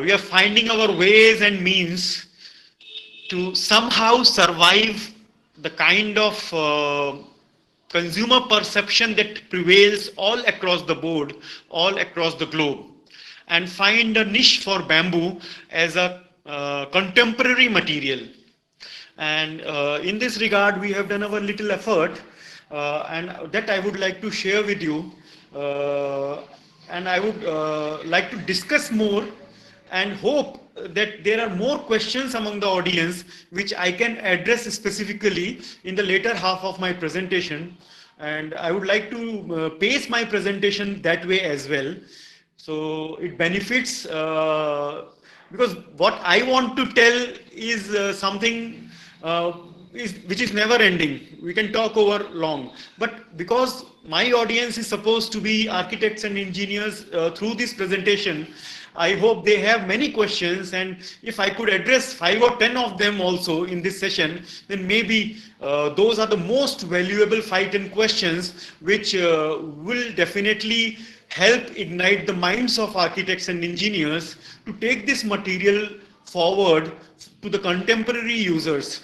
we are finding our ways and means to somehow survive the kind of consumer perception that prevails all across the board, all across the globe, and find a niche for bamboo as a contemporary material. And in this regard, we have done our little effort, and that I would like to share with you. Uh, and I would like to discuss more and hope that there are more questions among the audience which I can address specifically in the later half of my presentation. And I would like to pace my presentation that way as well. So it benefits because what I want to tell is something uh, which is never ending. We can talk over long, but because my audience is supposed to be architects and engineers through this presentation, I hope they have many questions, and if I could address 5 or 10 of them also in this session, then maybe those are the most valuable 5 10 questions which will definitely help ignite the minds of architects and engineers to take this material forward to the contemporary users.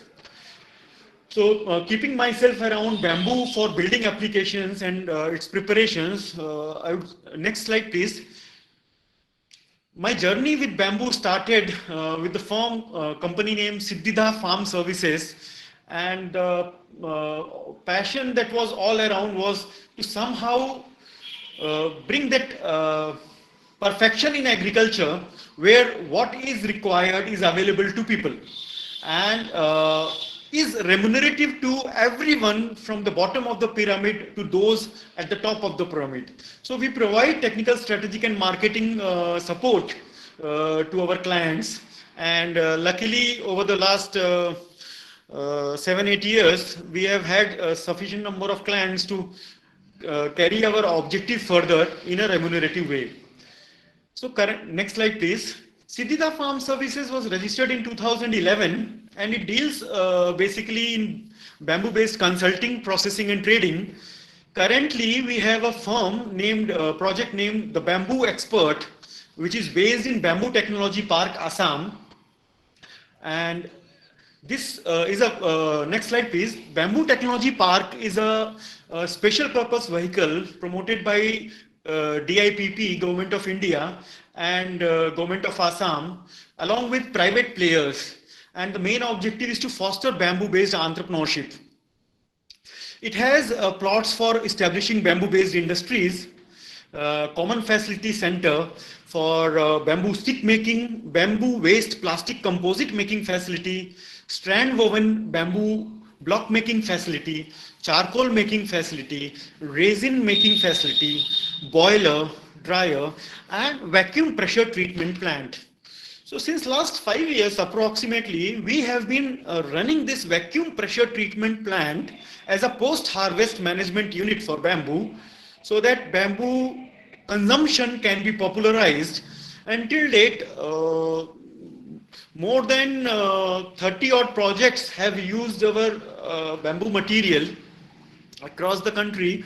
So, keeping myself around bamboo for building applications and its preparations, next slide, please. My journey with bamboo started with the firm company named Siddhidha Farm Services, and passion that was all around was to somehow bring that perfection in agriculture where what is required is available to people and is remunerative to everyone from the bottom of the pyramid to those at the top of the pyramid. So we provide technical, strategic and marketing support to our clients, and luckily over the last 7 8 years we have had a sufficient number of clients to carry our objective further in a remunerative way. So next slide, please. Siddhidha Farm Services was registered in 2011, and it deals basically in bamboo-based consulting, processing, and trading. Currently, we have a firm named project named the Bamboo Expert, which is based in Bamboo Technology Park, Assam. And this is a next slide, please. Bamboo Technology Park is a special purpose vehicle promoted by DIPP, Government of India, and Government of Assam, along with private players. And the main objective is to foster bamboo-based entrepreneurship. It has plots for establishing bamboo-based industries, common facility center for bamboo stick making, bamboo waste plastic composite making facility, strand woven bamboo block making facility, charcoal making facility, resin making facility, boiler, dryer, and vacuum pressure treatment plant. So since last 5 years approximately, we have been running this vacuum pressure treatment plant as a post-harvest management unit for bamboo, so that bamboo consumption can be popularized. Until date, more than 30 odd projects have used our bamboo material across the country,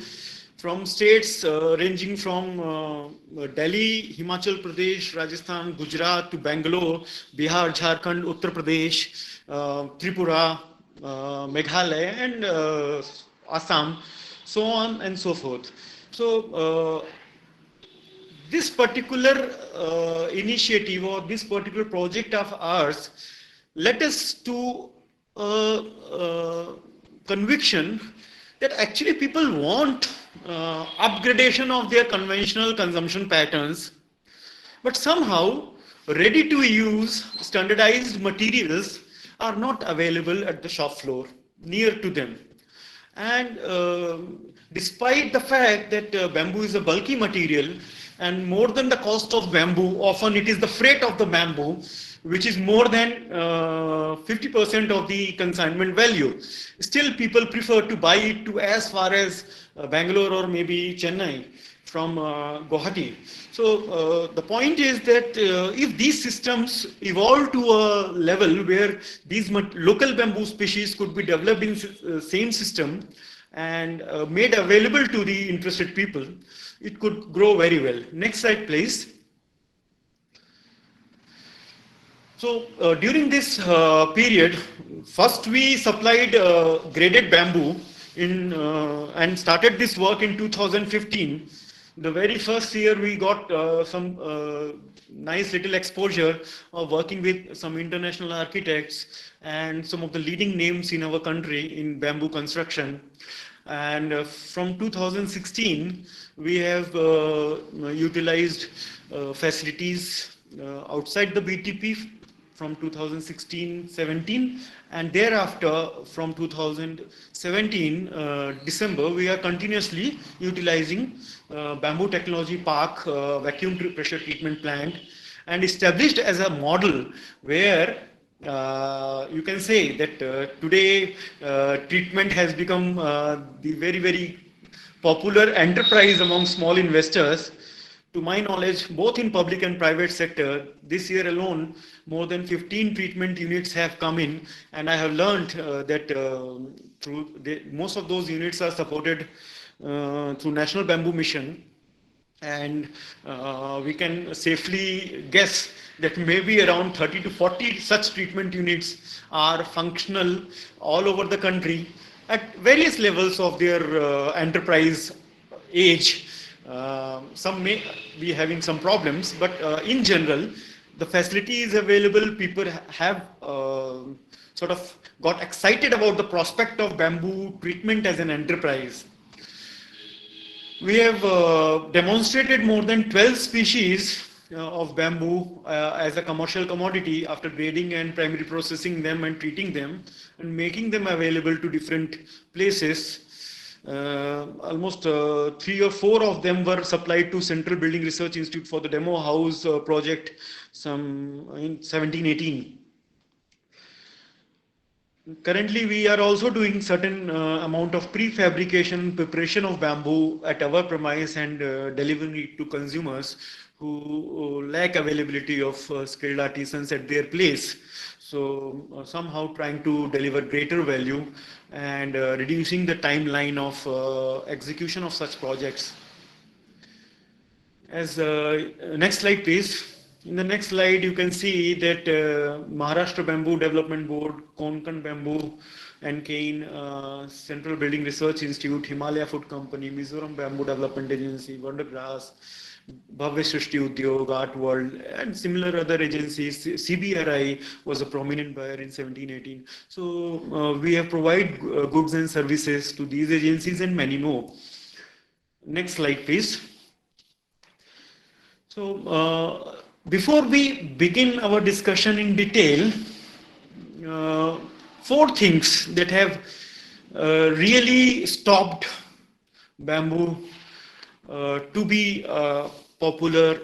from states ranging from Delhi, Himachal Pradesh, Rajasthan, Gujarat to Bangalore, Bihar, Jharkhand, Uttar Pradesh, Tripura, Meghalaya, and Assam, so on and so forth. So this particular initiative or this particular project of ours led us to conviction that actually people want upgradation of their conventional consumption patterns, but somehow ready to use standardized materials are not available at the shop floor near to them. And despite the fact that bamboo is a bulky material, and more than the cost of bamboo, often it is the freight of the bamboo, which is more than 50% of the consignment value. Still, people prefer to buy it to as far as Bangalore or maybe Chennai from Guwahati. So the point is that if these systems evolve to a level where these local bamboo species could be developed in the same system and made available to the interested people, it could grow very well. Next slide, please. So during this period, first we supplied graded bamboo and started this work in 2015. The very first year we got some nice little exposure of working with some international architects and some of the leading names in our country in bamboo construction. And from 2016, we have utilized facilities outside the BTP from 2016-17, and thereafter from 2017 December we are continuously utilizing Bamboo Technology Park vacuum pressure treatment plant, and established as a model where you can say that today treatment has become the very popular enterprise among small investors. To my knowledge, both in public and private sector, this year alone, more than 15 treatment units have come in, and I have learned that most of those units are supported through National Bamboo Mission, and we can safely guess that maybe around 30 to 40 such treatment units are functional all over the country at various levels of their enterprise age. Some may be having some problems, but in general, the facility is available. People have sort of got excited about the prospect of bamboo treatment as an enterprise. We have demonstrated more than 12 species of bamboo as a commercial commodity after grading and primary processing them and treating them and making them available to different places. Almost 3 or 4 of them were supplied to Central Building Research Institute for the demo house project some in 17-18. Currently, we are also doing certain amount of prefabrication preparation of bamboo at our premise and delivering it to consumers who lack availability of skilled artisans at their place. So somehow trying to deliver greater value and reducing the timeline of execution of such projects. As next slide, please. In the next slide, you can see that Maharashtra Bamboo Development Board, Konkan Bamboo and Cane, Central Building Research Institute, Himalaya Food Company, Mizoram Bamboo Development Agency, Wondergrass, Bhavya Srishti Udyog, Art World, and similar other agencies. CBRI was a prominent buyer in 17-18. So we have provided goods and services to these agencies and many more. Next slide, please. So before we begin our discussion in detail, 4 things that have really stopped bamboo to be a popular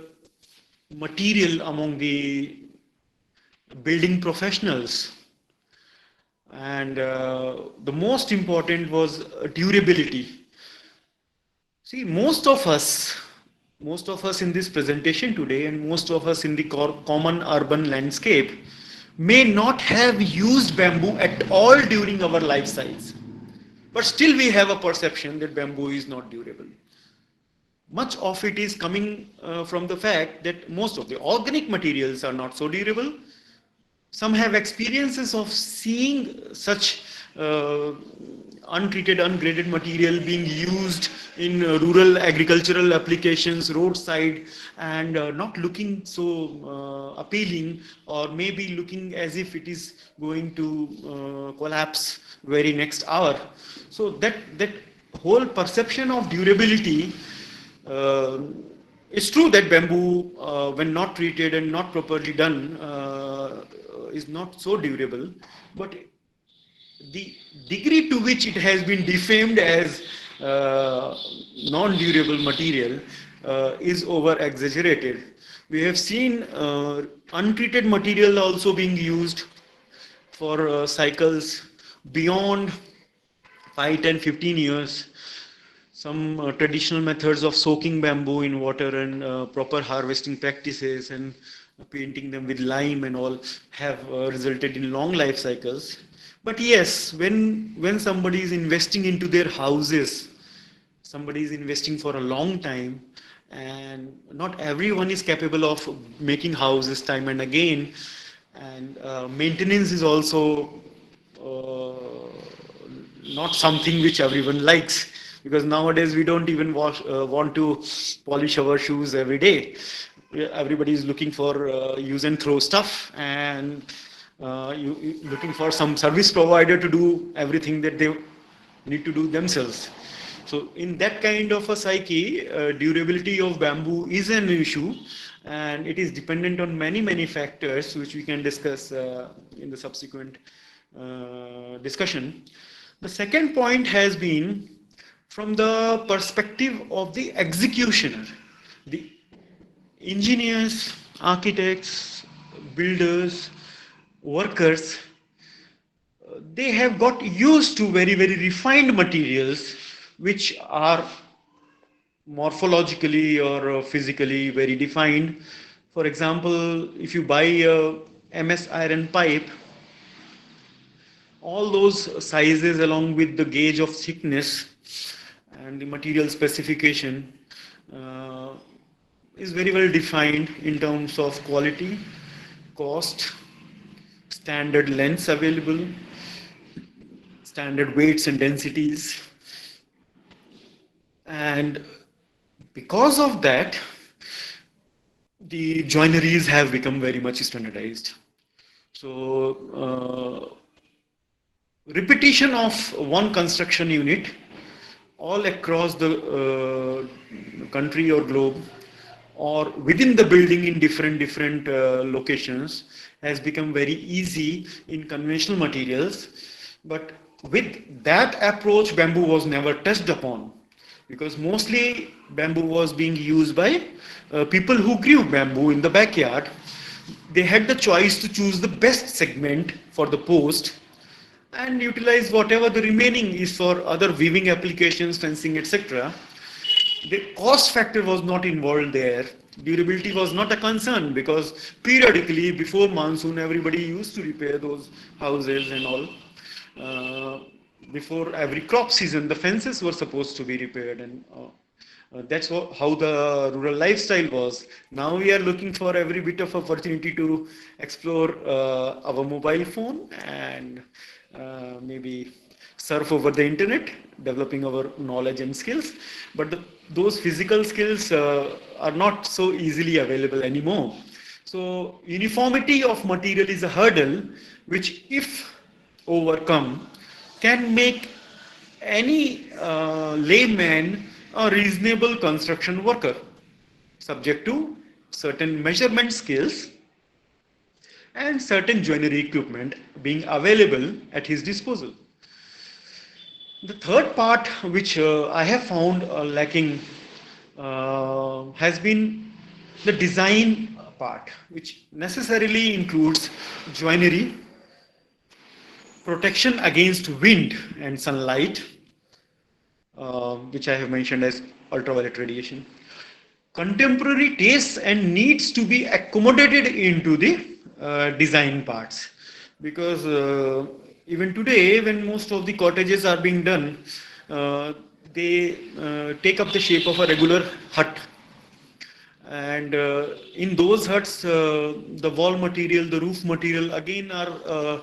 material among the building professionals. And the most important was durability. See, most of us in this presentation today and most of us in the common urban landscape may not have used bamboo at all during our life cycles. But still we have a perception that bamboo is not durable. Much of it is coming from the fact that most of the organic materials are not so durable. Some have experiences of seeing such untreated, ungraded material being used in rural agricultural applications, roadside, and not looking so appealing, or maybe looking as if it is going to collapse very next hour. So that whole perception of durability, it's true that bamboo, when not treated and not properly done, is not so durable, but the degree to which it has been defamed as non-durable material is over-exaggerated. We have seen untreated material also being used for cycles beyond 5, 10, 15 years. Some traditional methods of soaking bamboo in water and proper harvesting practices and painting them with lime and all have resulted in long life cycles. But yes, when somebody is investing into their houses, somebody is investing for a long time, and not everyone is capable of making houses time and again. and maintenance is also uh, not something which everyone likes, because nowadays we don't even want to polish our shoes every day. Everybody is looking for use and throw stuff, and looking for some service provider to do everything that they need to do themselves. So in that kind of a psyche, durability of bamboo is an issue, and it is dependent on many factors, which we can discuss in the subsequent discussion. The second point has been from the perspective of the executioner, the engineers, architects, builders, workers. They have got used to very refined materials which are morphologically or physically very defined. For example, if you buy a MS iron pipe, all those sizes along with the gauge of thickness and the material specification uh, is very well defined in terms of quality, cost, standard lengths available, standard weights and densities. And because of that, the joineries have become very much standardized. So, repetition of one construction unit all across the country or globe, or within the building in different locations, has become very easy in conventional materials. But with that approach, bamboo was never touched upon, because mostly bamboo was being used by people who grew bamboo in the backyard. They had the choice to choose the best segment for the post and utilize whatever the remaining is for other weaving applications, fencing, etc. The cost factor was not involved there. Durability was not a concern, because periodically before monsoon everybody used to repair those houses and all. Uh, Before every crop season, the fences were supposed to be repaired, and that's how the rural lifestyle was. Now we are looking for every bit of opportunity to explore our mobile phone and maybe surf over the internet, developing our knowledge and skills. But those physical skills are not so easily available anymore. So uniformity of material is a hurdle which, if overcome, can make any layman a reasonable construction worker, subject to certain measurement skills and certain joinery equipment being available at his disposal. The third part, which I have found lacking, has been the design part, which necessarily includes joinery, protection against wind and sunlight, which I have mentioned as ultraviolet radiation. Contemporary tastes and needs to be accommodated into the design parts, because even today, when most of the cottages are being done, uh, they take up the shape of a regular hut, and in those huts, the wall material, the roof material, again are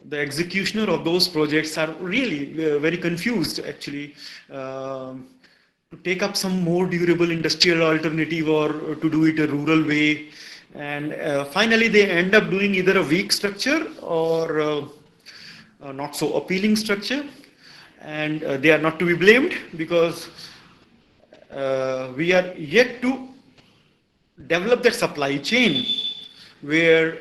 the executioner of those projects are really very confused actually, to take up some more durable industrial alternative, or to do it a rural way. And finally they end up doing either a weak structure or not so appealing structure, and they are not to be blamed, because we are yet to develop that supply chain where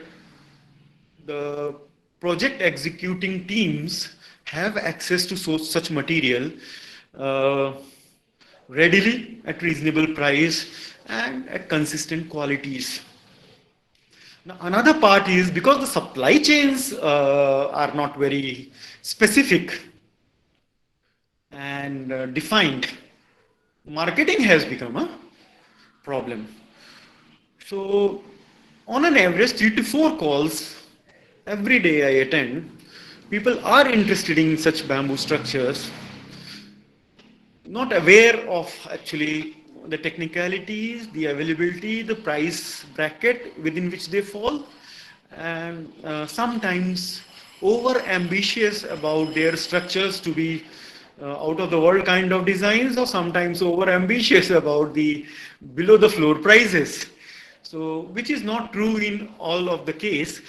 the project executing teams have access to such material uh, readily at reasonable price and at consistent qualities. Now, another part is, because the supply chains are not very specific and defined, marketing has become a problem. So, on an average, 3 to 4 calls every day I attend, people are interested in such bamboo structures, not aware of actually the technicalities, the availability, the price bracket within which they fall, and sometimes over ambitious about their structures to be out of the world kind of designs, or sometimes over ambitious about the below the floor prices. So which is not true in all of the case.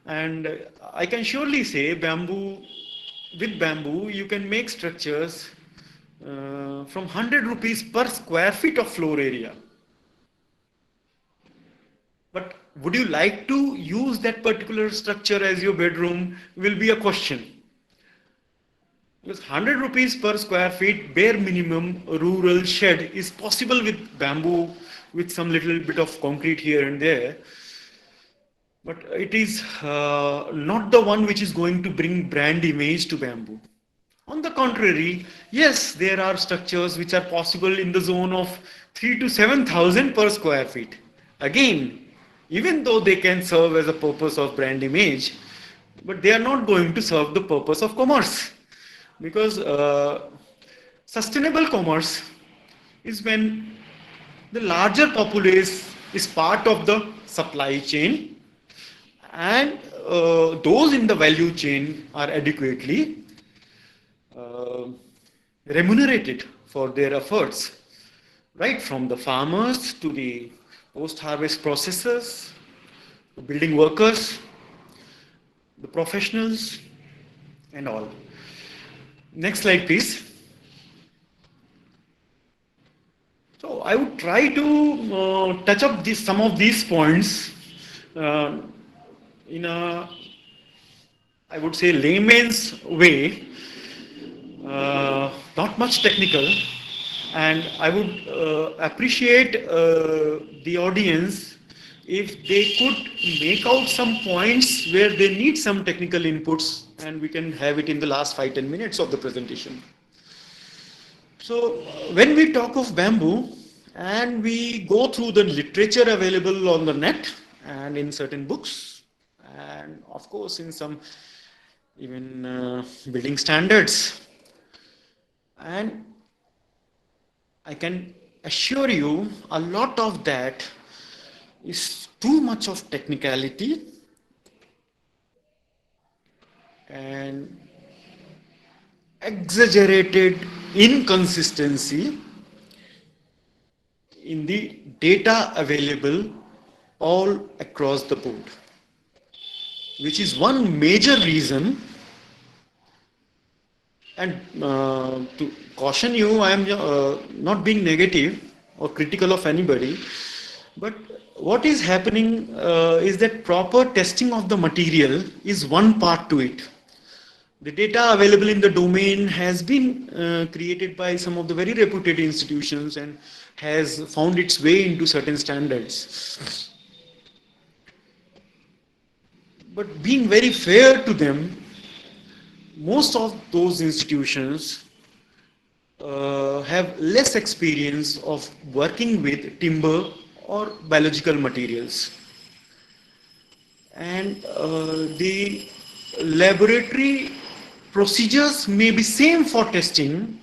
And I can surely say bamboo, with bamboo you can make structures from 100 rupees per square feet of floor area. But would you like to use that particular structure as your bedroom will be a question. Because 100 rupees per square feet bare minimum rural shed is possible with bamboo, with some little bit of concrete here and there. But it is not the one which is going to bring brand image to bamboo. On the contrary, yes, there are structures which are possible in the zone of 3 to 7,000 per square feet. Again, even though they can serve as a purpose of brand image, but they are not going to serve the purpose of commerce. Because sustainable commerce is when the larger populace is part of the supply chain, and those in the value chain are adequately uh, remunerated for their efforts, right from the farmers to the post-harvest processors, the building workers, the professionals, and all. Next slide, please. So I would try to touch up some of these points uh, in a, I would say, layman's way, not much technical, and I would appreciate the audience if they could make out some points where they need some technical inputs, and we can have it in the last 5-10 minutes of the presentation. So when we talk of bamboo and we go through the literature available on the net and in certain books, and of course in some even building standards, and I can assure you a lot of that is too much of technicality and exaggerated inconsistency in the data available all across the board, which is one major reason. And to caution you, I am not being negative or critical of anybody, but what is happening is that proper testing of the material is one part to it. The data available in the domain has been created by some of the very reputed institutions and has found its way into certain standards. But being very fair to them, most of those institutions have less experience of working with timber or biological materials. And the laboratory procedures may be same for testing,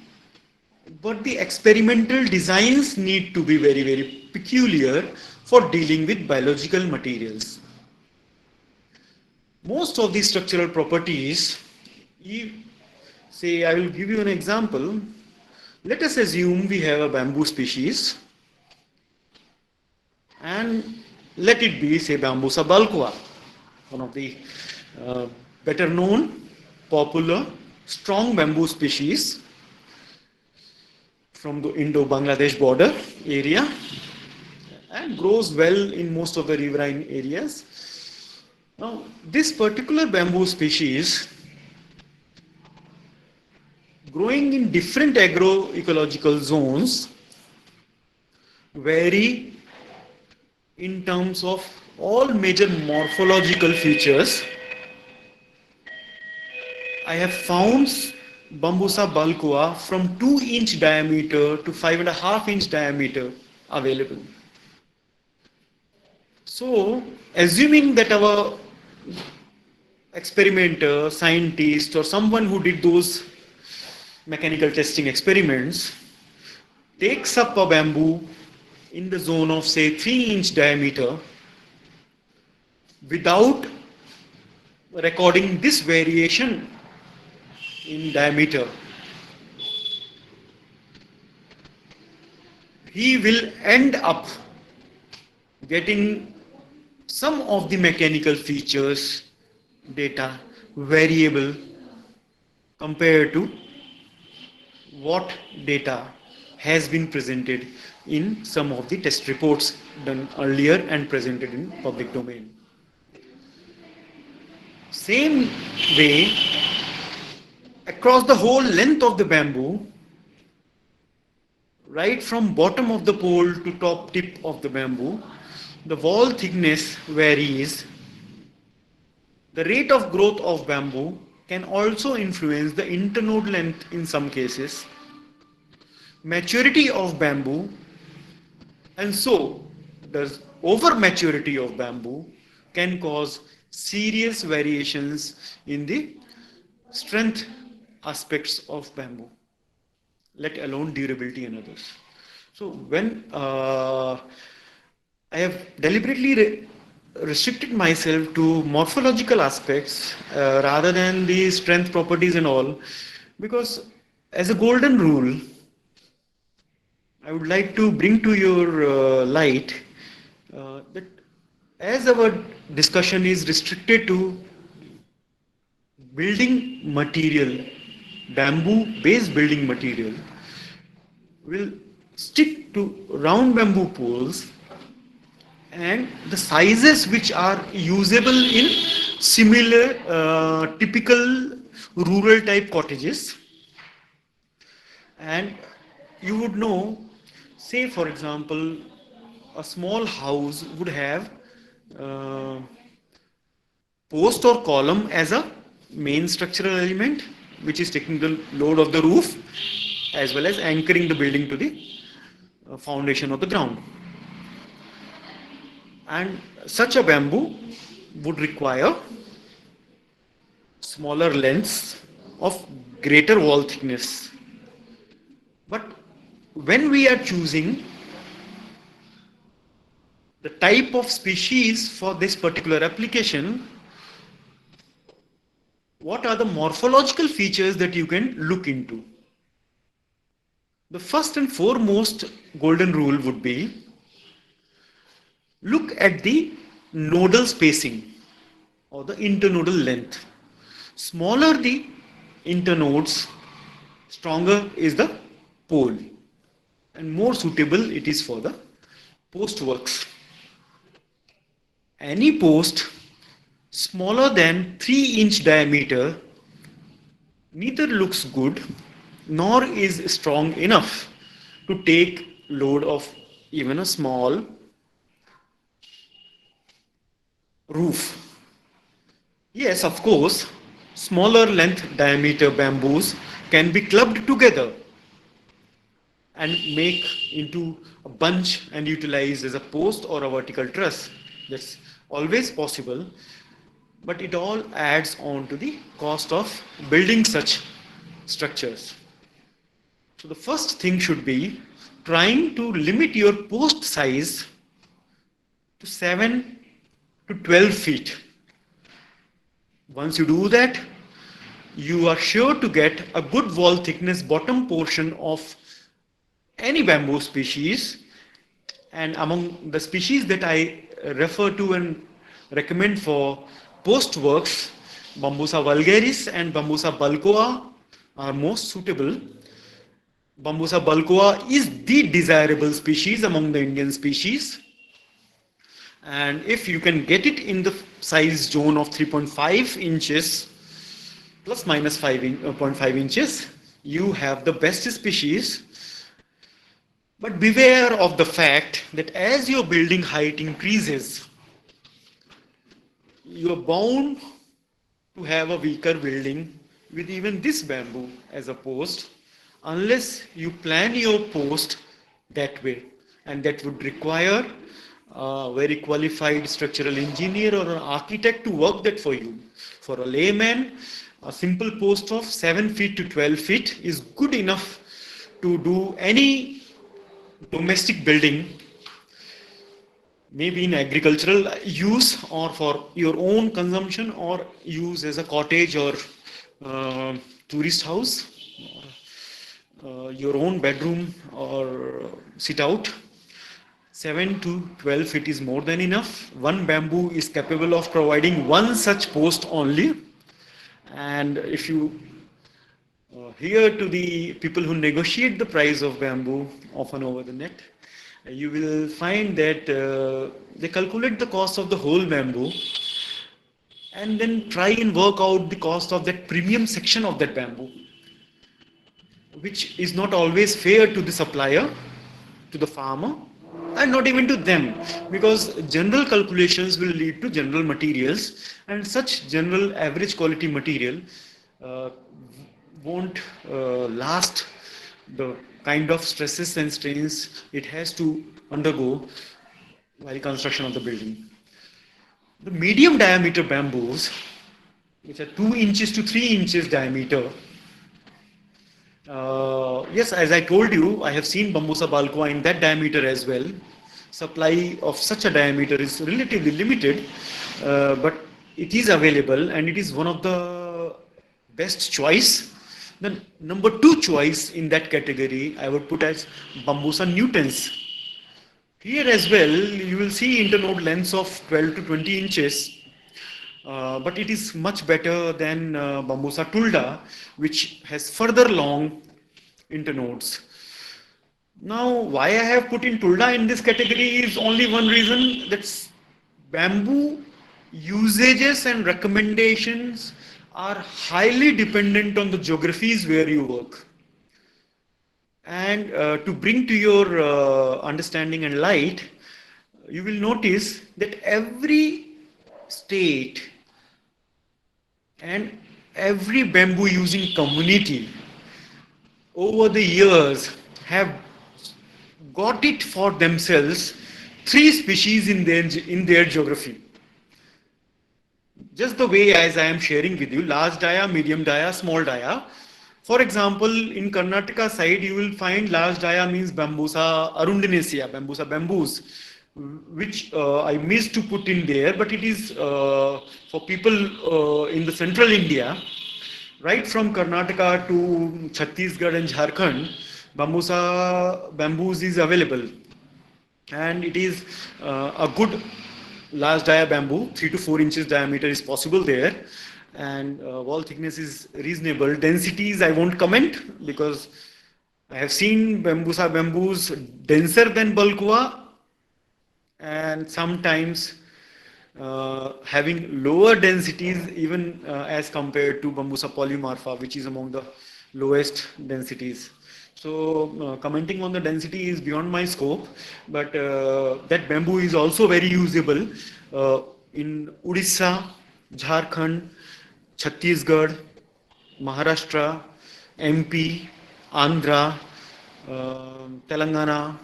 but the experimental designs need to be very, very peculiar for dealing with biological materials. Most of these structural properties, say, I will give you an example. Let us assume we have a bamboo species, and let it be, say, Bambusa balcoa, one of the better known, popular, strong bamboo species from the Indo-Bangladesh border area and grows well in most of the riverine areas. Now, this particular bamboo species, growing in different agroecological zones, vary in terms of all major morphological features. I have found Bambusa balcoa from 2-inch diameter to 5.5-inch diameter available. So, assuming that our experimenter, scientist, or someone who did those mechanical testing experiments takes up a bamboo in the zone of, say, 3-inch diameter without recording this variation in diameter, he will end up getting some of the mechanical features data variable compared to what data has been presented in some of the test reports done earlier and presented in public domain. Same way, across the whole length of the bamboo, right from bottom of the pole to top tip of the bamboo, the wall thickness varies. The rate of growth of bamboo can also influence the internode length in some cases, maturity of bamboo, and so the over maturity of bamboo can cause serious variations in the strength aspects of bamboo, let alone durability and others. So when I have deliberately restricted myself to morphological aspects rather than the strength properties and all, because as a golden rule, I would like to bring to your light that as our discussion is restricted to building material, bamboo based building material, will stick to round bamboo poles and the sizes which are usable in similar typical rural type cottages. And you would know, say for example, a small house would have uh, post or column as a main structural element which is taking the load of the roof as well as anchoring the building to the foundation of the ground. And such a bamboo would require smaller lengths of greater wall thickness. But when we are choosing the type of species for this particular application, what are the morphological features that you can look into? The first and foremost golden rule would be look at the nodal spacing or the internodal length. Smaller the internodes, stronger is the pole and more suitable it is for the post works. Any post smaller than 3-inch diameter neither looks good nor is strong enough to take load of even a small roof. Yes, of course, smaller length diameter bamboos can be clubbed together and make into a bunch and utilized as a post or a vertical truss. That's always possible, but it all adds on to the cost of building such structures. So the first thing should be trying to limit your post size to 7 to 12 feet. Once you do that, you are sure to get a good wall thickness bottom portion of any bamboo species. And among the species that I refer to and recommend for post works, Bambusa vulgaris and Bambusa balcoa are most suitable. Bambusa balcoa is the desirable species among the Indian species. And if you can get it in the size zone of 3.5 inches plus minus 5.5 inches, you have the best species. But beware of the fact that as your building height increases, you are bound to have a weaker building with even this bamboo as a post, unless you plan your post that way. And that would require a very qualified structural engineer or an architect to work that for you. For a layman, a simple post of 7 feet to 12 feet is good enough to do any domestic building. maybe in agricultural use or for your own consumption or use as a cottage or uh, tourist house, your own bedroom or sit out. 7 to 12 feet is more than enough. One bamboo is capable of providing one such post only. And if you hear to the people who negotiate the price of bamboo, often over the net, you will find that they calculate the cost of the whole bamboo and then try and work out the cost of that premium section of that bamboo, which is not always fair to the supplier, to the farmer, and not even to them, because general calculations will lead to general materials, and such general average quality material uh, won't last the kind of stresses and strains it has to undergo while construction of the building. The medium diameter bamboos, which are 2 inches to 3 inches diameter, yes, as I told you, I have seen Bambusa balcoa in that diameter as well. Supply of such a diameter is relatively limited, but it is available and it is one of the best choice. The number 2 choice in that category I would put as Bambusa nutens. Here as well, you will see internode lengths of 12 to 20 inches, but it is much better than Bambusa tulda, which has further long internodes. Now, why I have put in tulda in this category is only one reason, that's bamboo usages and recommendations are highly dependent on the geographies where you work. And to bring to your understanding and light, you will notice that every state and every bamboo using community over the years have got it for themselves 3 species in their geography. Just the way as I am sharing with you, large dia, medium dia, small dia. For example, in Karnataka side, you will find large dia means Bambusa arundinacea, Bambusa bamboos, which I missed to put in there, but it is for people in the central India, right from Karnataka to Chhattisgarh and Jharkhand, Bambusa bamboos is available, and it is a good large dia bamboo, 3 to 4 inches diameter is possible there, and wall thickness is reasonable. Densities I won't comment because I have seen Bambusa bamboos denser than Balcoa and sometimes having lower densities even as compared to Bambusa polymorpha, which is among the lowest densities. So commenting on the density is beyond my scope, but that bamboo is also very usable in Odisha, Jharkhand, Chhattisgarh, Maharashtra, MP, Andhra, Telangana,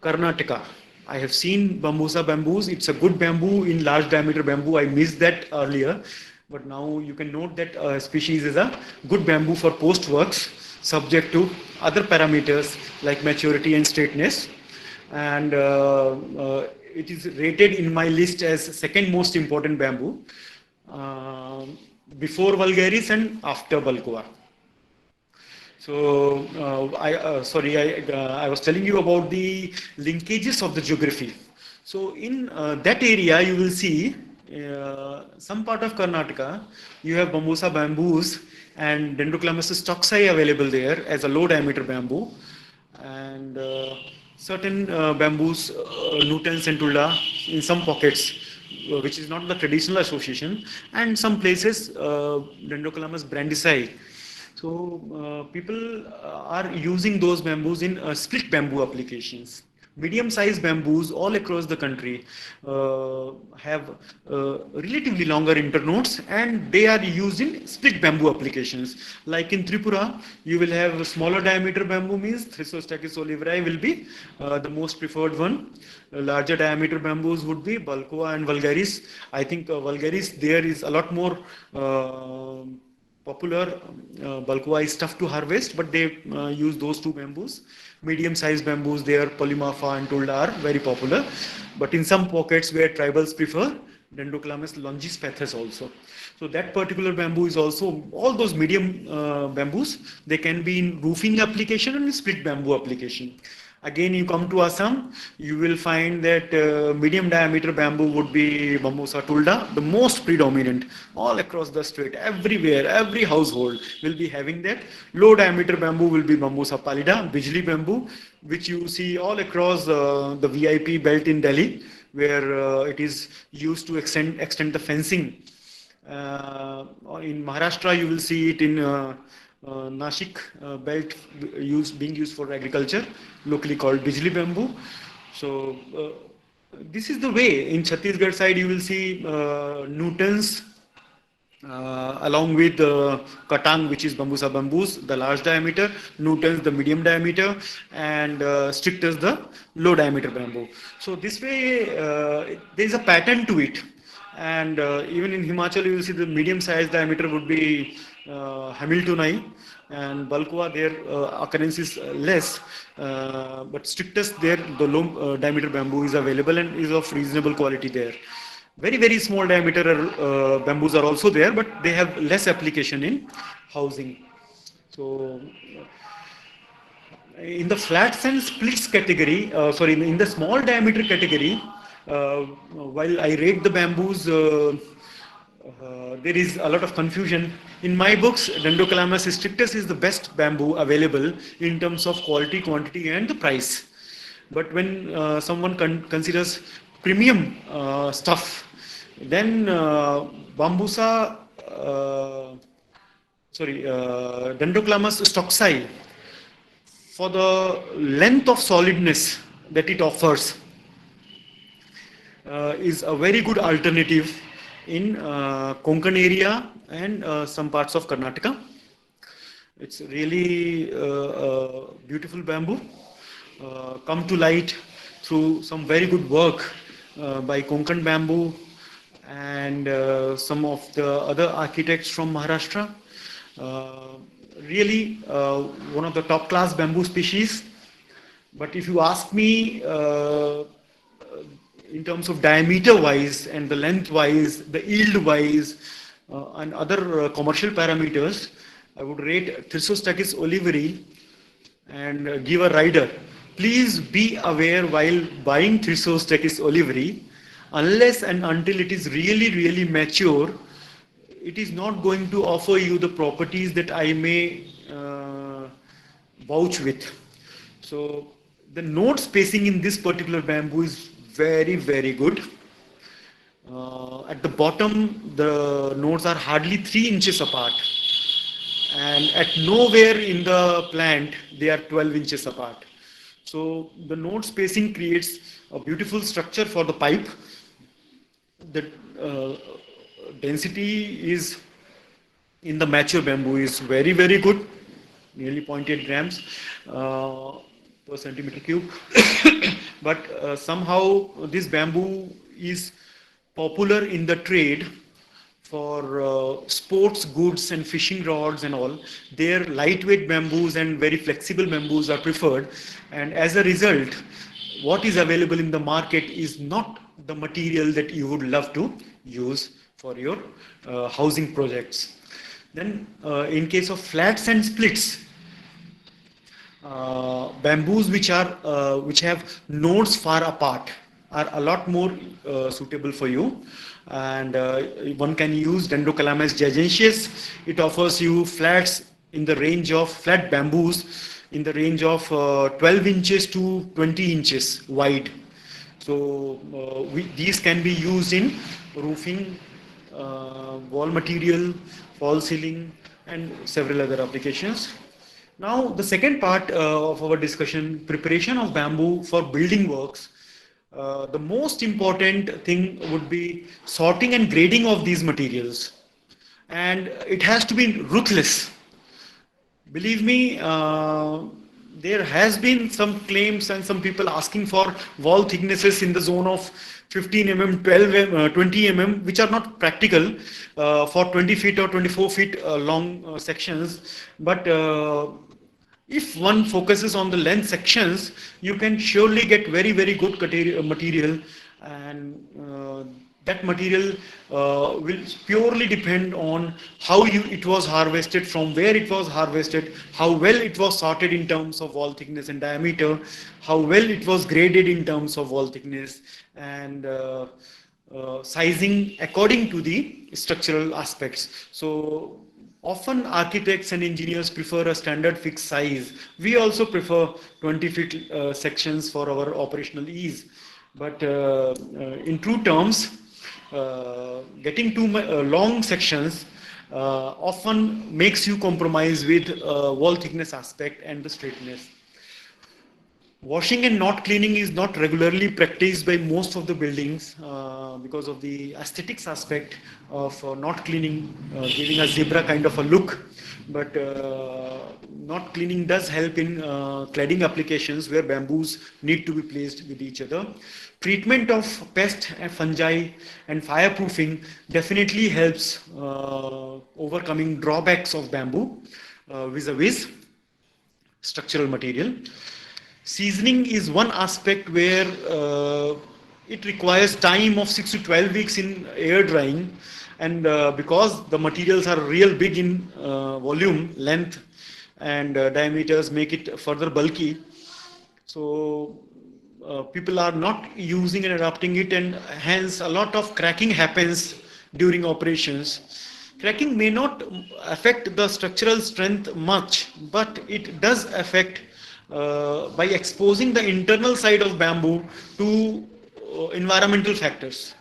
Karnataka. I have seen Bambusa bamboos. It's a good bamboo in large diameter bamboo. I missed that earlier, but now you can note that species is a good bamboo for post works, subject to other parameters like maturity and straightness. And it is rated in my list as second most important bamboo, before vulgaris and after Balcoa. So I was telling you about the linkages of the geography. So in that area, you will see some part of Karnataka, you have Bambusa bamboos and Dendrocalamus stocksai available there as a low diameter bamboo, and certain bamboos, nutens and tulda in some pockets, which is not the traditional association, and some places Dendrocalamus brandisii. So people are using those bamboos in split bamboo applications. Medium-sized bamboos all across the country have relatively longer internodes, and they are used in split bamboo applications. Like in Tripura, you will have smaller diameter bamboo, means Thrissostachys oliveri will be the most preferred one. Larger diameter bamboos would be Balcoa and vulgaris. I think vulgaris there is a lot more popular. Balqua is tough to harvest, but they use those two bamboos. Medium-sized bamboos, there Polymarpha and Tulda are very popular. But in some pockets where tribals prefer, Dendrocalamus longispathes also. So that particular bamboo is also, all those medium bamboos, they can be in roofing application and split bamboo application. Again, you come to Assam, you will find that medium diameter bamboo would be Bambusa tulda, the most predominant all across the state, everywhere, every household will be having that. Low diameter bamboo will be Bambusa pallida, Bijli bamboo, which you see all across the VIP belt in Delhi, where it is used to extend the fencing. In Maharashtra, you will see it in Nashik belt being used for agriculture, locally called Bijli bamboo. So this is the way. In Chhattisgarh side, you will see Newtons along with Katang, which is Bambusa bamboos, the large diameter, Newtons, the medium diameter, and Strictus, the low diameter bamboo. So this way, there is a pattern to it. And even in Himachal, you will see the medium size diameter would be Hamiltonite, and Balqua there occurrence is less, but Strictus there the low diameter bamboo is available and is of reasonable quality there. Very, very small diameter bamboos are also there, but they have less application in housing. So in the flats and splits category, in the small diameter category, while I rate the bamboos, there is a lot of confusion. In my books, Dendrocalamus strictus is the best bamboo available in terms of quality, quantity, and the price. But when someone considers premium stuff, then Bambusa, Dendrocalamus stocksai, for the length of solidness that it offers, is a very good alternative in Konkan area and some parts of Karnataka. It's really beautiful bamboo, come to light through some very good work by Konkan Bamboo and some of the other architects from Maharashtra. Really one of the top class bamboo species. But if you ask me, in terms of diameter wise and the length wise, the yield wise, and other commercial parameters, I would rate Thyrsostochys oliveri and give a rider. Please be aware while buying Thyrsostochys oliveri, unless and until it is really, really mature, it is not going to offer you the properties that I may vouch with. So the node spacing in this particular bamboo is very, very good. At the bottom, the nodes are hardly 3 inches apart, and at nowhere in the plant they are 12 inches apart. So the node spacing creates a beautiful structure for the pipe. The density is in the mature bamboo is very, very good, nearly 0.8 grams per centimeter cube. But somehow this bamboo is popular in the trade for sports goods and fishing rods and all. Their lightweight bamboos and very flexible bamboos are preferred, and as a result, what is available in the market is not the material that you would love to use for your housing projects. Then in case of flats and splits, bamboos which have nodes far apart are a lot more suitable for you, and one can use Dendrocalamus giganteus. It offers you flats in the range of flat bamboos in the range of 12 inches to 20 inches wide. So these can be used in roofing, wall material, false ceiling, and several other applications. Now, the second part of our discussion, preparation of bamboo for building works. The most important thing would be sorting and grading of these materials. And it has to be ruthless. Believe me, there has been some claims and some people asking for wall thicknesses in the zone of 15 mm, 12 mm, 20 mm, which are not practical for 20 feet or 24 feet long sections. But if one focuses on the length sections, you can surely get very, very good material, and that material will purely depend on how it was harvested, from where it was harvested, how well it was sorted in terms of wall thickness and diameter, how well it was graded in terms of wall thickness, and sizing according to the structural aspects. So often architects and engineers prefer a standard fixed size. We also prefer 20 feet sections for our operational ease. But in true terms, getting too long sections often makes you compromise with wall thickness aspect and the straightness. Washing and not cleaning is not regularly practiced by most of the buildings because of the aesthetics aspect of not cleaning, giving a zebra kind of a look. But not cleaning does help in cladding applications where bamboos need to be placed with each other. Treatment of pest and fungi and fireproofing definitely helps overcoming drawbacks of bamboo vis-a-vis structural material. Seasoning is one aspect where it requires time of 6 to 12 weeks in air drying, and because the materials are real big in volume, length, and diameters make it further bulky. So people are not using and adopting it, and hence a lot of cracking happens during operations. Cracking may not affect the structural strength much, but it does affect by exposing the internal side of bamboo to environmental factors.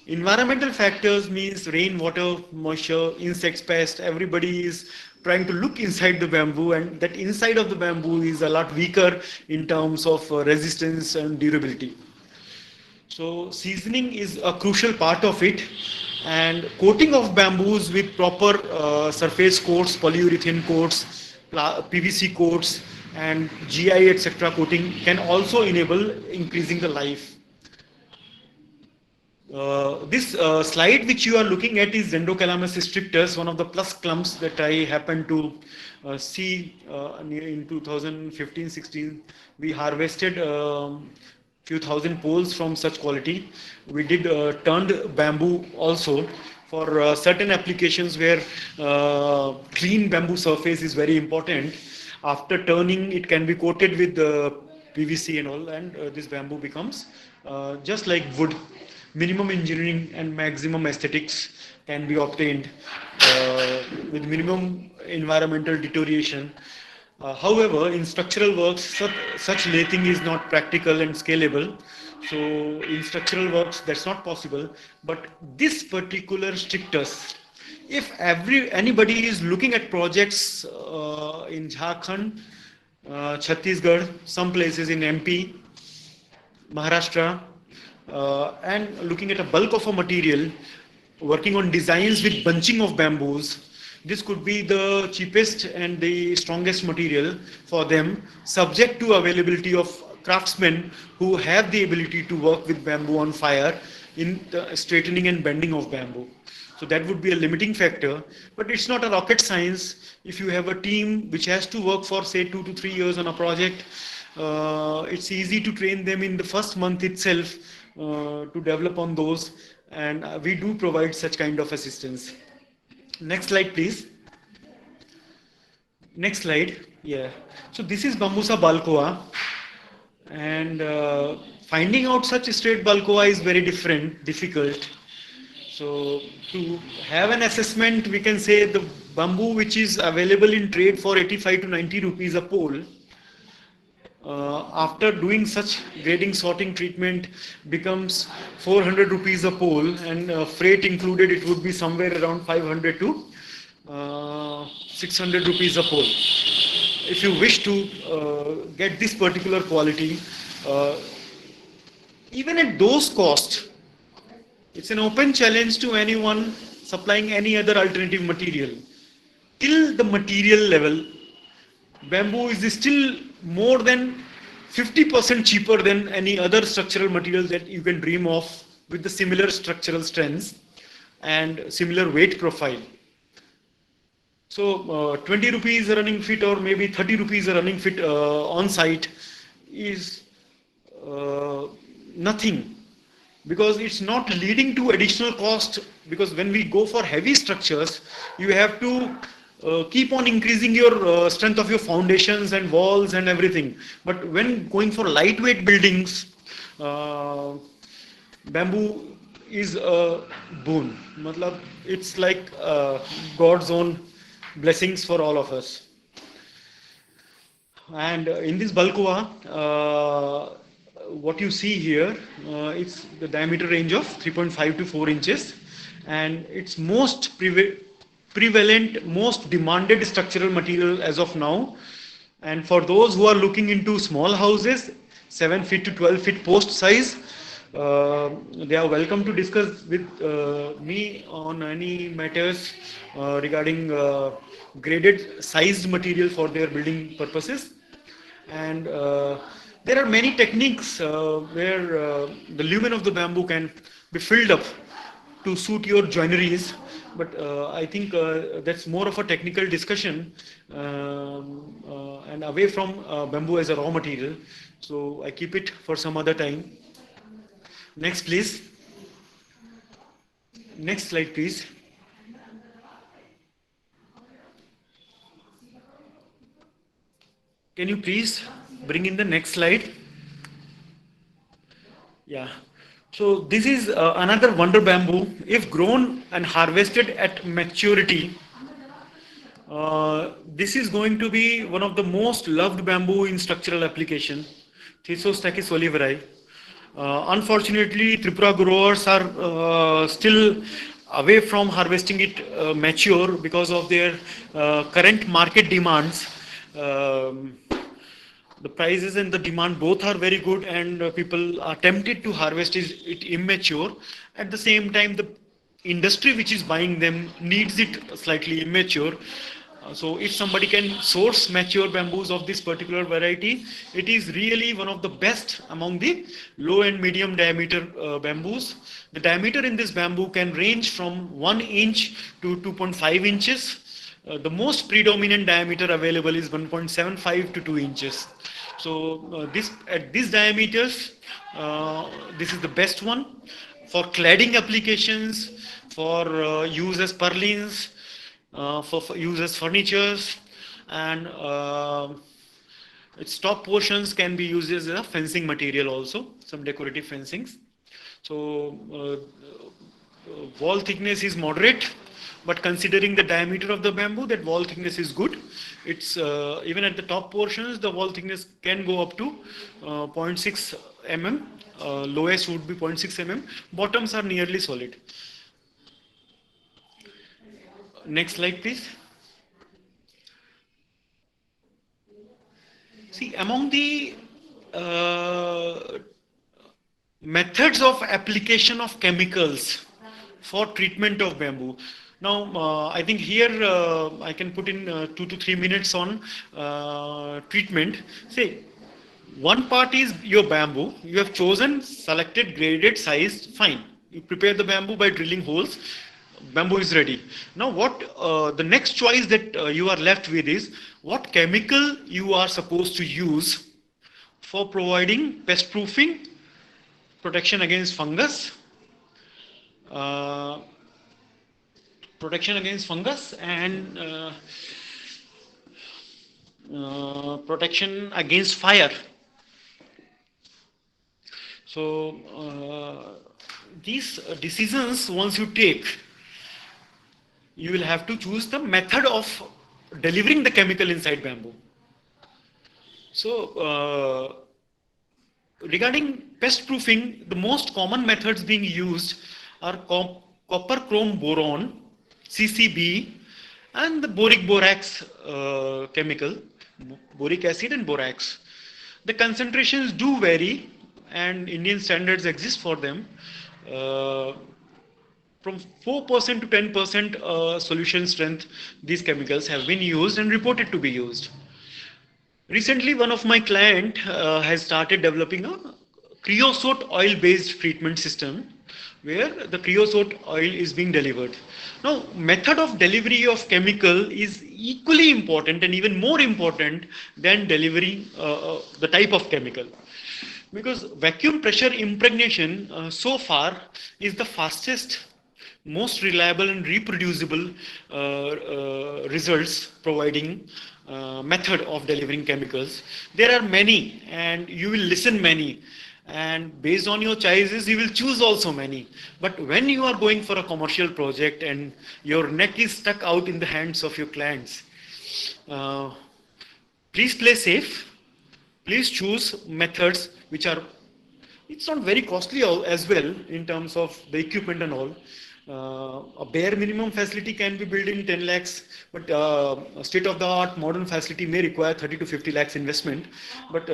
Environmental factors means rain, water, moisture, insects, pest. Everybody is trying to look inside the bamboo, and that inside of the bamboo is a lot weaker in terms of resistance and durability. So seasoning is a crucial part of it, and coating of bamboos with proper surface coats, polyurethane coats, PVC coats, and GI etc. coating can also enable increasing the life. This slide which you are looking at is Zendocalamus strictus, one of the plus clumps that I happened to see in 2015-16. We harvested few thousand poles from such quality. We did turned bamboo also for certain applications where clean bamboo surface is very important. After turning, it can be coated with PVC and all, and this bamboo becomes just like wood. Minimum engineering and maximum aesthetics can be obtained with minimum environmental deterioration. However, in structural works, such lathing is not practical and scalable. So in structural works, that's not possible. But this particular strictus, if anybody is looking at projects in Jharkhand, Chhattisgarh, some places in MP, Maharashtra, and looking at a bulk of a material, working on designs with bunching of bamboos, this could be the cheapest and the strongest material for them, subject to availability of craftsmen who have the ability to work with bamboo on fire in the straightening and bending of bamboo. So that would be a limiting factor, but it's not a rocket science. If you have a team which has to work for say 2 to 3 years on a project, it's easy to train them in the first month itself to develop on those, and we do provide such kind of assistance. Next slide, please. Next slide. Yeah. So this is Bambusa balcoa, and finding out such straight balcoa is very difficult. So to have an assessment, we can say the bamboo which is available in trade for 85 to 90 rupees a pole, after doing such grading, sorting, treatment, becomes 400 rupees a pole, and freight included, it would be somewhere around 500 to 600 rupees a pole. If you wish to get this particular quality, even at those costs, it's an open challenge to anyone supplying any other alternative material. Till the material level, bamboo is still more than 50% cheaper than any other structural material that you can dream of with the similar structural strengths and similar weight profile. So 20 rupees a running fit or maybe 30 rupees a running fit on site is uh, nothing, because it's not leading to additional cost, because when we go for heavy structures you have to keep on increasing your strength of your foundations and walls and everything. But when going for lightweight buildings, uh, bamboo is a boon. Matlab, it's like God's own blessings for all of us. And in this Balcoa, what you see here, it's the diameter range of 3.5 to 4 inches, and it's most prevalent, most demanded structural material as of now. And for those who are looking into small houses, 7 feet to 12 feet post size, they are welcome to discuss with me on any matters regarding graded sized material for their building purposes. And there are many techniques where the lumen of the bamboo can be filled up to suit your joineries, but I think that's more of a technical discussion and away from bamboo as a raw material, so I keep it for some other time. Next please. Next slide please. Can you please bring in the next slide? Yeah. So this is another wonder bamboo. If grown and harvested at maturity, this is going to be one of the most loved bamboo in structural application, Thysostachys oliveri. Unfortunately, Tripura growers are still away from harvesting it mature because of their current market demands. Um, the prices and the demand both are very good, and people are tempted to harvest it immature. At the same time, the industry which is buying them needs it slightly immature. So if somebody can source mature bamboos of this particular variety, it is really one of the best among the low and medium diameter bamboos. The diameter in this bamboo can range from 1 inch to 2.5 inches. The most predominant diameter available is 1.75 to 2 inches. So this at these diameters, this is the best one for cladding applications, for use as purlins, for use as furnitures, and its top portions can be used as a fencing material also, some decorative fencings. So wall thickness is moderate, but considering the diameter of the bamboo, that wall thickness is good. It's even at the top portions, the wall thickness can go up to 0.6 mm. Lowest would be 0.6 mm. Bottoms are nearly solid. Next slide, please. See, among the methods of application of chemicals for treatment of bamboo. Now, I think here I can put in 2 to 3 minutes on treatment. Say, one part is your bamboo. You have chosen, selected, graded, sized, fine. You prepare the bamboo by drilling holes. Bamboo is ready. Now, what the next choice that you are left with is what chemical you are supposed to use for providing pest proofing, protection against fungus, uh, and protection against fire. So these decisions, once you take, you will have to choose the method of delivering the chemical inside bamboo. So regarding pest proofing, the most common methods being used are copper chrome boron, CCB, and the boric borax chemical, boric acid and borax. The concentrations do vary, and Indian standards exist for them. From 4% to 10% solution strength, these chemicals have been used and reported to be used. Recently, one of my client has started developing a creosote oil-based treatment system where the creosote oil is being delivered. Now, method of delivery of chemical is equally important and even more important than delivering the type of chemical. Because vacuum pressure impregnation so far is the fastest, most reliable and reproducible results providing method of delivering chemicals. There are many and you will listen many, and based on your choices you will choose also many. But when you are going for a commercial project and your neck is stuck out in the hands of your clients, uh, please play safe. Please choose methods which are, it's not very costly as well in terms of the equipment and all. A bare minimum facility can be built in 10 lakhs, but a state of the art modern facility may require 30 to 50 lakhs investment. But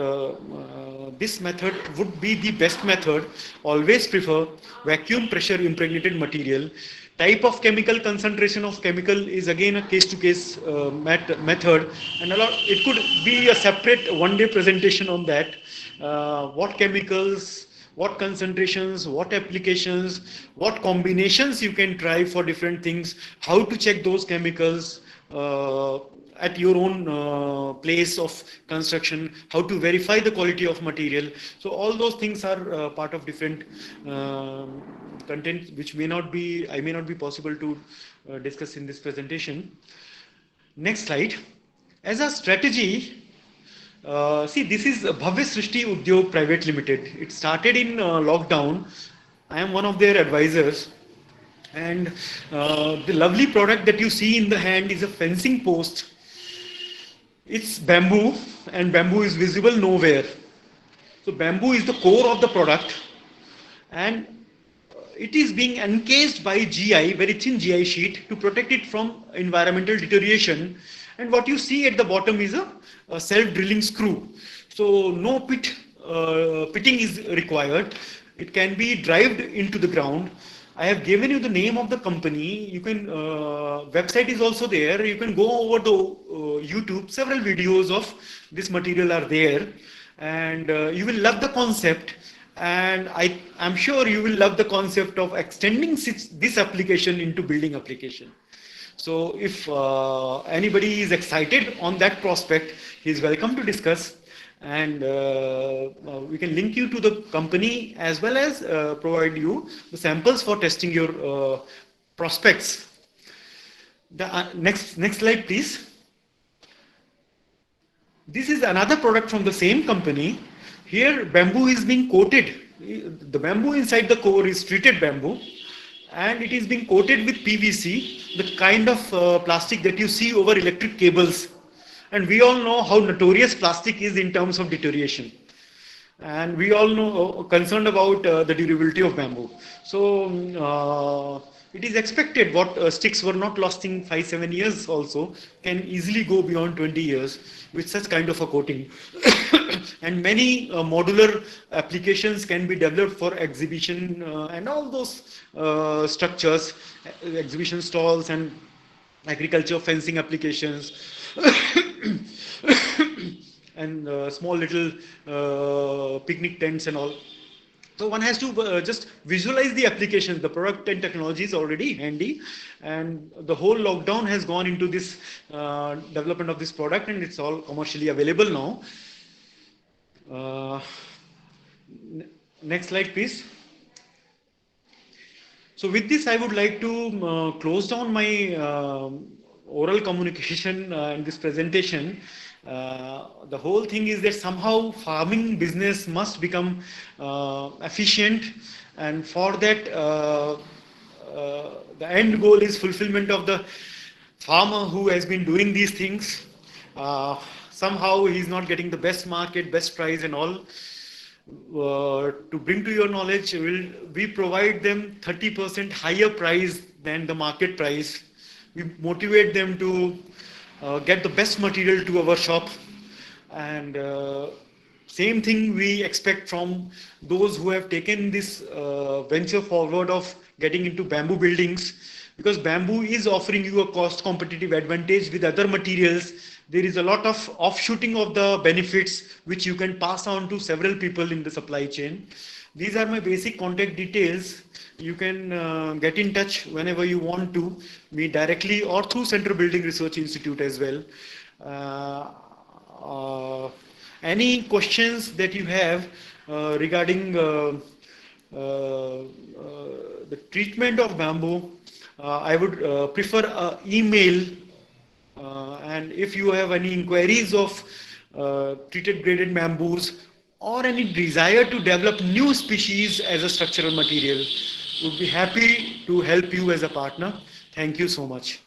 this method would be the best method. Always prefer vacuum pressure impregnated material. Type of chemical, concentration of chemical is again a case to case method, and it could be a separate one day presentation on that. What chemicals, what concentrations, what applications, what combinations you can try for different things, how to check those chemicals at your own place of construction, how to verify the quality of material. So all those things are part of different content which I may not be possible to discuss in this presentation. Next slide. As a strategy, see, this is Bhavya Srishti Udyog Private Limited. It started in lockdown. I am one of their advisors. And the lovely product that you see in the hand is a fencing post. It's bamboo, and bamboo is visible nowhere. So bamboo is the core of the product, and it is being encased by GI, very thin GI sheet, to protect it from environmental deterioration. And what you see at the bottom is a self-drilling screw. So no pitting is required. It can be drived into the ground. I have given you the name of the company. You can website is also there. You can go over the YouTube. Several videos of this material are there, and you will love the concept. And I'm sure you will love the concept of extending this application into building application. So if anybody is excited on that prospect, he is welcome to discuss, and we can link you to the company as well as provide you the samples for testing your prospects. The next slide, please. This is another product from the same company. Here bamboo is being coated. The bamboo inside the core is treated bamboo, and it is being coated with PVC, the kind of plastic that you see over electric cables. And we all know how notorious plastic is in terms of deterioration. And we all know concerned about the durability of bamboo. So it is expected what sticks were not lasting 5-7 years also can easily go beyond 20 years with such kind of a coating. And many modular applications can be developed for exhibition and all those structures, exhibition stalls and agriculture fencing applications. And small little picnic tents and all. So one has to just visualize the application. The product and technology is already handy, and the whole lockdown has gone into this development of this product, and it's all commercially available now. Next slide, please. So with this, I would like to close down my oral communication in this presentation. The whole thing is that somehow farming business must become efficient, and for that the end goal is fulfillment of the farmer who has been doing these things. Somehow he is not getting the best market, best price and all. To bring to your knowledge, we provide them 30% higher price than the market price. We motivate them to get the best material to our shop, and same thing we expect from those who have taken this venture forward of getting into bamboo buildings, because bamboo is offering you a cost competitive advantage with other materials, There is a lot of offshooting of the benefits which you can pass on to several people in the supply chain. These are my basic contact details. You can get in touch whenever you want to, me directly or through Central Building Research Institute as well. Uh, any questions that you have regarding the treatment of bamboo, I would prefer email. And if you have any inquiries of treated graded bamboos or any desire to develop new species as a structural material, would be happy to help you as a partner. Thank you so much.